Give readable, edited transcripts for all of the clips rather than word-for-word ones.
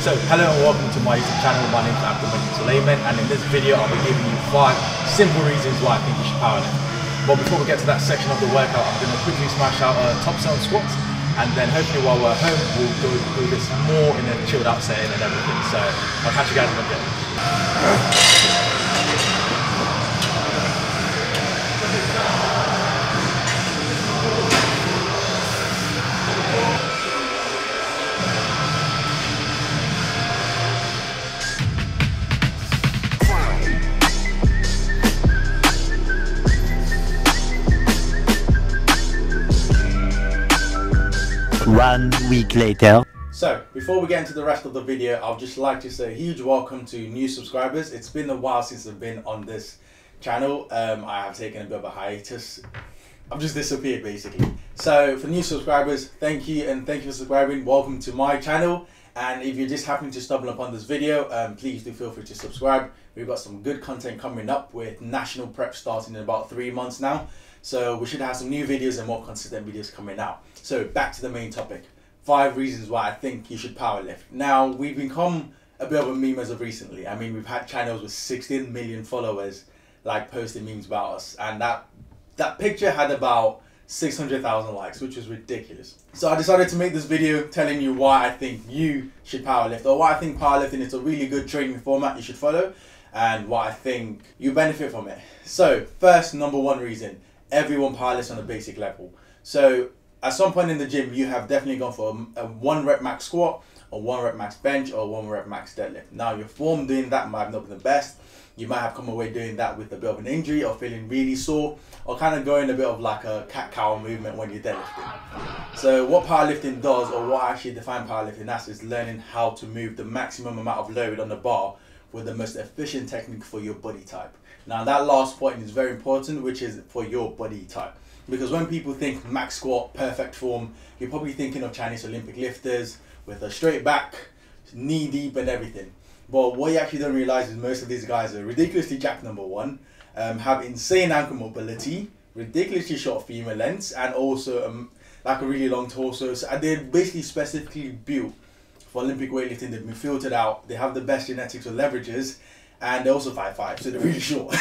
So, hello and welcome to my YouTube channel. My name is Abdul and Sulayman, and in this video I'll be giving you 5 simple reasons why I think you should powerlift. But before we get to that section of the workout, I'm going to quickly smash out top zone squats, and then hopefully while we're home we'll do this more in a chilled out setting and everything. So, I'll catch you guys in a bit. One week later. So, before we get into the rest of the video, I'd just like to say a huge welcome to new subscribers. It's been a while since I've been on this channel. I have taken a bit of a hiatus. I've just disappeared basically. So, for new subscribers, thank you, and thank you for subscribing. Welcome to my channel. And if you're just happening to stumble upon this video, please do feel free to subscribe. We've got some good content coming up with national prep starting in about 3 months now. So we should have some new videos and more consistent videos coming out. So back to the main topic. 5 reasons why I think you should powerlift. Now, we've become a bit of a meme as of recently. I mean, we've had channels with 16 million followers like posting memes about us. And that picture had about 600,000 likes, which was ridiculous. So I decided to make this video telling you why I think you should powerlift, or why I think powerlifting is a really good training format you should follow, and why I think you benefit from it. So first, number 1 reason. Everyone powerlifts on a basic level. So at some point in the gym, you have definitely gone for a 1 rep max squat, or 1 rep max bench, or 1 rep max deadlift. Now, your form doing that might have not been the best. You might have come away doing that with a bit of an injury, or feeling really sore, or kind of going a bit of like a cat-cow movement when you're deadlifting. So what powerlifting does, or what I actually define powerlifting as, is learning how to move the maximum amount of load on the bar with the most efficient technique for your body type. Now, that last point is very important, which is for your body type. Because when people think max squat, perfect form, you're probably thinking of Chinese Olympic lifters with a straight back, knee deep and everything. But what you actually don't realize is most of these guys are ridiculously jacked, number 1, have insane ankle mobility, ridiculously short femur lengths, and also like a really long torso. So they're basically specifically built for Olympic weightlifting. They've been filtered out. They have the best genetics or leverages. And they're also 5'5", so they're really short.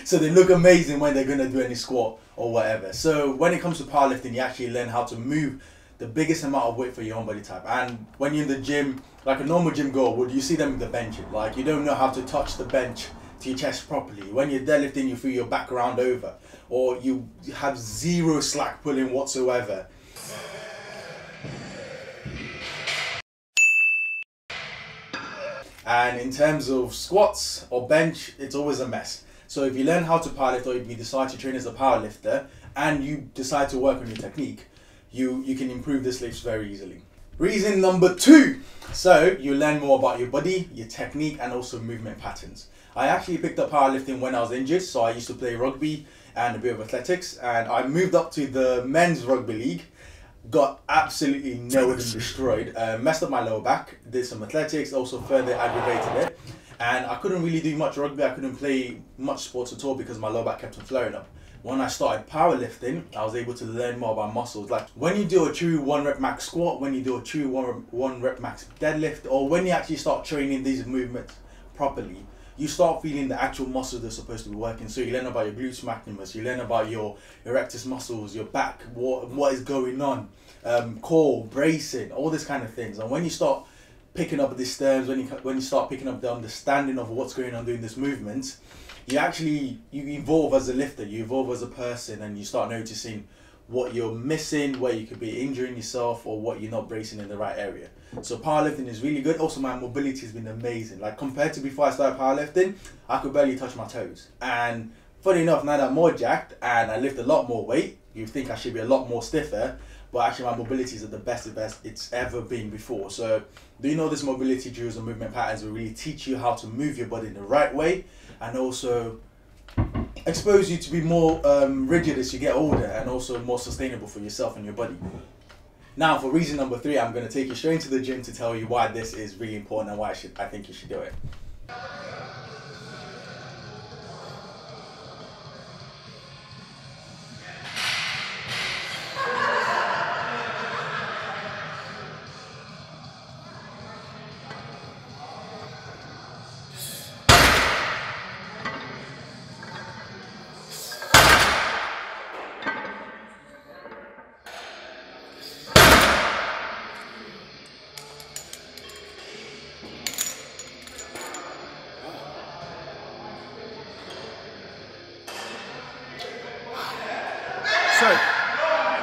So they look amazing when they're going to do any squat or whatever. So when it comes to powerlifting, you actually learn how to move the biggest amount of weight for your own body type. And when you're in the gym, like a normal gym goer would, you see them with the bench. Like, you don't know how to touch the bench to your chest properly. When you're deadlifting, you feel your back round over, or you have 0 slack pulling whatsoever. And in terms of squats or bench, it's always a mess. So if you learn how to powerlift, or if you decide to train as a powerlifter and you decide to work on your technique, you can improve this lifts very easily. Reason number 2. So you learn more about your body, your technique, and also movement patterns. I actually picked up powerlifting when I was injured. So I used to play rugby and a bit of athletics, and I moved up to the men's rugby league. Got absolutely nailed and destroyed, messed up my lower back, did some athletics, also further aggravated it, and I couldn't really do much rugby. I couldn't play much sports at all because my lower back kept on flaring up. When I started powerlifting, I was able to learn more about muscles. Like when you do a true 1 rep max squat, when you do a true 1 rep max deadlift, or when you actually start training these movements properly, you start feeling the actual muscles they're supposed to be working. So you learn about your gluteus maximus, you learn about your erectus muscles, your back, what is going on, core, bracing, all these kind of things. And when you start picking up these terms, when you start picking up the understanding of what's going on doing this movement, you evolve as a lifter, you evolve as a person, and you start noticing what you're missing, where you could be injuring yourself, or what you're not bracing in the right area. So powerlifting is really good. Also, my mobility has been amazing. Like compared to before I started powerlifting, I could barely touch my toes. And funny enough, now that I'm more jacked and I lift a lot more weight, you think I should be a lot more stiffer, but actually my mobility is at the best it's ever been before. So doing all this mobility drills and movement patterns will really teach you how to move your body in the right way, and also expose you to be more rigid as you get older, and also more sustainable for yourself and your body. Now, for reason number 3, I'm going to take you straight into the gym to tell you why this is really important and why I think you should do it.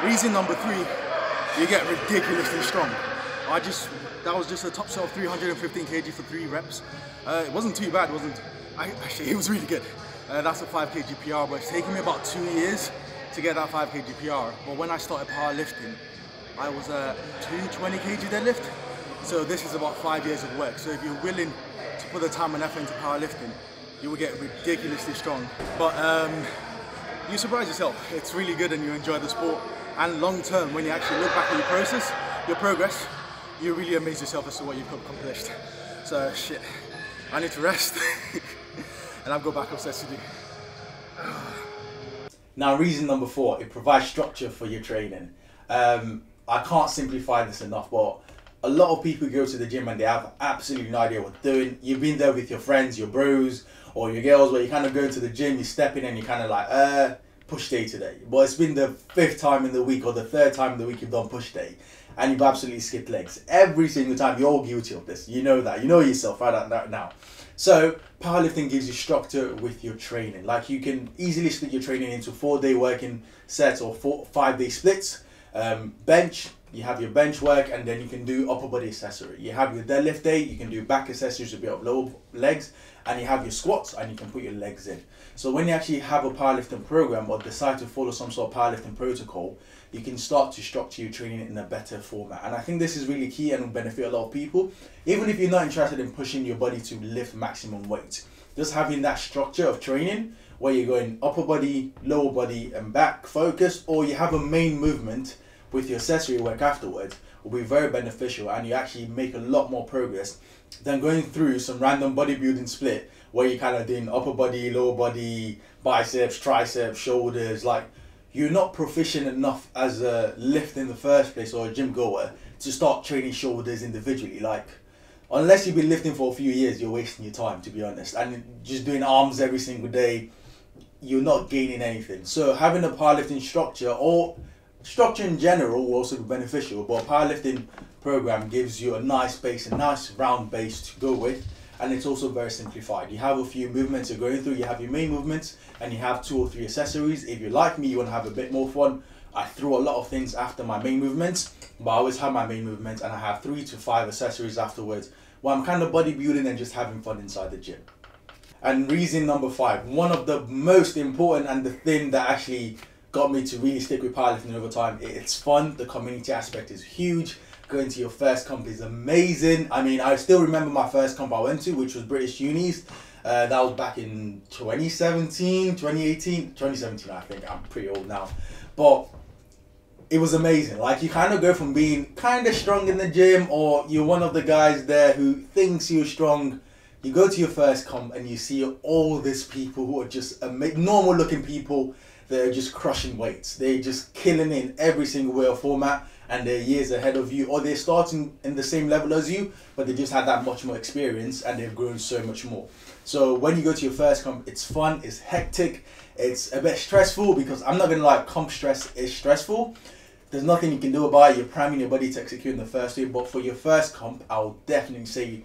Reason number 3, you get ridiculously strong. That was just a top set of 315 kg for 3 reps. It wasn't too bad, actually it was really good. That's a 5 kg PR, but it's taken me about 2 years to get that 5 kg PR. But when I started powerlifting, I was a 220 kg deadlift. So this is about 5 years of work. So if you're willing to put the time and effort into powerlifting, you will get ridiculously strong. But you surprise yourself. It's really good and you enjoy the sport. And long term, when you actually look back at your progress, you really amaze yourself as to what you've accomplished. So shit, I need to rest and I've got back upstairs to do. Now, reason number 4, it provides structure for your training. I can't simplify this enough, but a lot of people go to the gym and they have absolutely no idea what they're doing. You've been there with your friends, your bros, or your girls, where you kind of go to the gym, you step in and you kind of like, push day today. But it's been the 5th time in the week or the 3rd time in the week you've done push day, and you've absolutely skipped legs. Every single time, you're all guilty of this. You know that. You know yourself right now. So powerlifting gives you structure with your training. Like, you can easily split your training into 4-day working sets or 5-day splits. Bench, you have your bench work, and then you can do upper body accessory. You have your deadlift day, you can do back accessories, a bit of lower legs, and you have your squats, and you can put your legs in. So when you actually have a powerlifting program or decide to follow some sort of powerlifting protocol, you can start to structure your training in a better format. And I think this is really key and will benefit a lot of people. Even if you're not interested in pushing your body to lift maximum weight, just having that structure of training where you're going upper body, lower body, and back focused, or you have a main movement with your accessory work afterwards, will be very beneficial, and you actually make a lot more progress than going through some random bodybuilding split where you're kind of doing upper body, lower body, biceps, triceps, shoulders. Like, you're not proficient enough as a lift in the first place, or a gym goer, to start training shoulders individually. Like, unless you've been lifting for a few years, you're wasting your time, to be honest. And just doing arms every single day, you're not gaining anything. So having a powerlifting structure, or structure in general, will also be beneficial. But a powerlifting program gives you a nice base, a nice round base to go with. And it's also very simplified. You have a few movements you're going through. You have your main movements, and you have 2 or 3 accessories. If you're like me, you want to have a bit more fun, I throw a lot of things after my main movements, but I always have my main movements, and I have 3 to 5 accessories afterwards, where I'm kind of bodybuilding and just having fun inside the gym. And reason number 5, one of the most important, and the thing that actually got me to really stick with powerlifting over time, it's fun. The community aspect is huge. Going to your first comp is amazing. I mean, I still remember my first comp I went to, which was British Unis. That was back in 2017, 2017 I think. I'm pretty old now. But it was amazing. Like, you kind of go from being kind of strong in the gym, or you're one of the guys there who thinks you're strong. You go to your first comp and you see all these people who are just normal looking people that are just crushing weights. They're just killing it in every single way or format, and they're years ahead of you, or they're starting in the same level as you, but they just had that much more experience and they've grown so much more. So when you go to your first comp, it's fun, it's hectic, it's a bit stressful, because I'm not gonna lie, comp stress is stressful. There's nothing you can do about it. You're priming your body to execute in the first week, but for your first comp, I would definitely say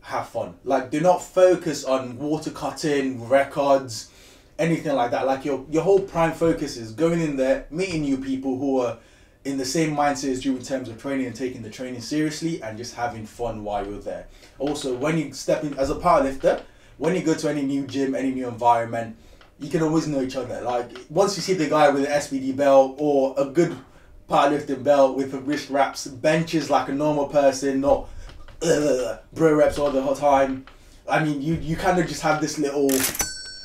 have fun. Like, do not focus on water cutting, records, anything like that. Like, your whole prime focus is going in there, meeting new people who are in the same mindset as you in terms of training and taking the training seriously, and just having fun while you're there. Also, when you step in as a powerlifter, when you go to any new gym, any new environment, you can always know each other. Like, once you see the guy with an SBD belt or a good powerlifting belt with the wrist wraps, benches like a normal person, not bro reps all the whole time. I mean, you kind of just have this little,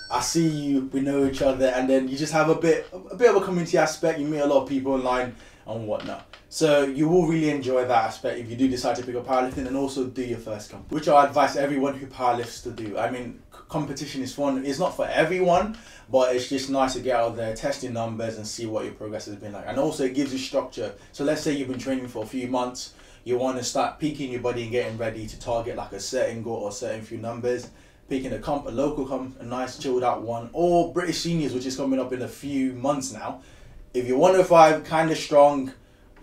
I see you, we know each other, and then you just have a bit of a community aspect. You meet a lot of people online and whatnot. So you will really enjoy that aspect if you do decide to pick up powerlifting, and also do your first comp, which I advise everyone who powerlifts to do. I mean, competition is fun. It's not for everyone, but it's just nice to get out there, test your numbers, and see what your progress has been like. And also, it gives you structure. So let's say you've been training for a few months, you want to start peaking your body and getting ready to target like a certain goal or certain few numbers. Picking a comp, a local comp, a nice chilled out one, or British Seniors, which is coming up in a few months now. If you're 105, kind of strong,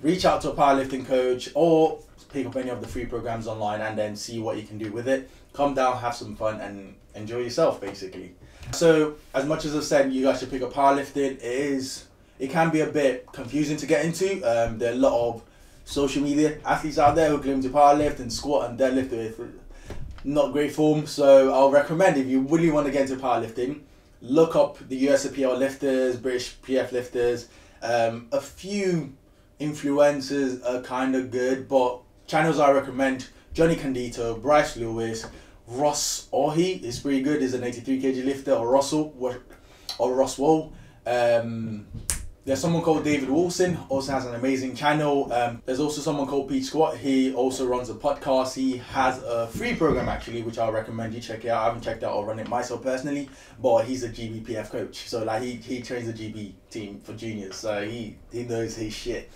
reach out to a powerlifting coach, or pick up any of the free programs online and then see what you can do with it. Come down, have some fun, and enjoy yourself, basically. So, as much as I've said, you guys should pick up powerlifting. It's it can be a bit confusing to get into. There are a lot of social media athletes out there who claim to powerlift and squat and deadlift with not great form. So I'll recommend, if you really want to get into powerlifting, look up the USAPL lifters, British PF lifters. A few influencers are kind of good, but channels I recommend: Johnny Condito, Bryce Lewis, Ross Ohi is pretty good. He's an 83 kg lifter, or Roswell. There's someone called David Wilson, also has an amazing channel. There's also someone called Pete Squat. He also runs a podcast. He has a free program actually, which I'll recommend you check it out. I haven't checked out or run it myself personally, but he's a GBPF coach. So like he trains the GB team for juniors. So he knows his shit.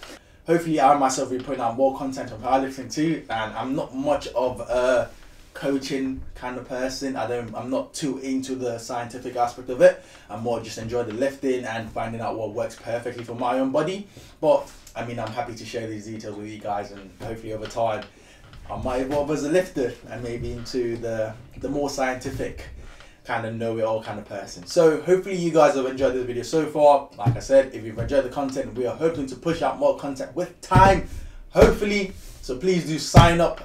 Hopefully I myself will be putting out more content on powerlifting too. And I'm not much of a coaching kind of person. I'm not too into the scientific aspect of it. I'm more just enjoy the lifting and finding out what works perfectly for my own body. But I mean, I'm happy to share these details with you guys, and hopefully over time I might evolve as a lifter and maybe into the more scientific kind of know-it-all kind of person. So hopefully you guys have enjoyed this video so far. Like I said, if you've enjoyed the content, we are hoping to push out more content with time, hopefully. So please do sign up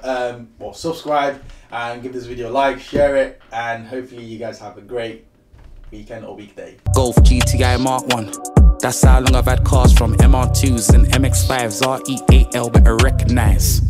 or subscribe and give this video a like, share it, and hopefully you guys have a great weekend or weekday. Golf GTI Mark 1. That's how long I've had cars from MR2s and MX5s, RE8L, better recognize.